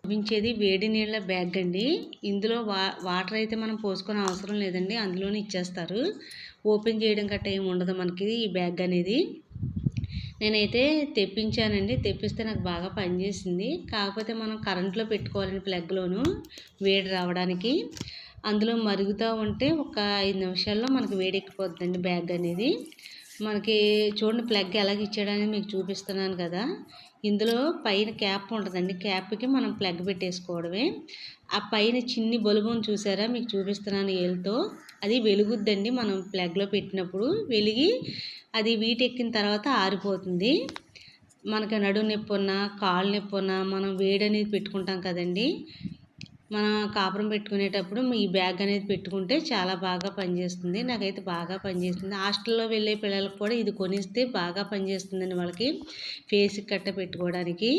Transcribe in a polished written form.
చూపించేది వేడి నీళ్ళ బ్యాగ్ అండి. ఇందులో వాటర్ అయితే మనం పోసుకునే అవసరం లేదండి, అందులోనే ఇచ్చేస్తారు. ఓపెన్ చేయడం గట్రా ఏమి ఉండదు మనకి ఈ బ్యాగ్ అనేది. నేనైతే తెప్పించానండి, తెప్పిస్తే నాకు బాగా పనిచేసింది. కాకపోతే మనం కరెంట్లో పెట్టుకోవాలండి, ప్లగ్లోను వేడి రావడానికి. అందులో మరుగుతూ ఉంటే ఒక 5 నిమిషాల్లో మనకి వేడెక్కిపోతుందండి బ్యాగ్ అనేది. మనకి చూడండి ప్లగ్ ఎలాగ ఇచ్చాడనేది మీకు చూపిస్తున్నాను కదా. ఇందులో పైన క్యాప్ ఉంటుందండి, క్యాప్కి మనం ప్లగ్ పెట్టేసుకోవడమే. ఆ పైన చిన్ని బల్బుని చూసారా, మీకు చూపిస్తున్నాను ఏలుతో. అది వెలుగుద్దండి మనం ప్లగ్లో పెట్టినప్పుడు, వెలిగి అది వీటెక్కిన తర్వాత ఆరిపోతుంది. మనకి నడుము నొప్పి ఉన్నా, కాళ్ళు నొప్పి ఉన్నా మనం వేడి అనేది పెట్టుకుంటాం కదండి. మనం కాపురం పెట్టుకునేటప్పుడు ఈ బ్యాగ్ అనేది పెట్టుకుంటే చాలా బాగా పనిచేస్తుంది. నాకైతే బాగా పనిచేస్తుంది. హాస్టల్లో వెళ్ళే పిల్లలకు కూడా ఇది కొనిస్తే బాగా పనిచేస్తుందండి వాళ్ళకి, ఫేస్కి కట్ట పెట్టుకోవడానికి.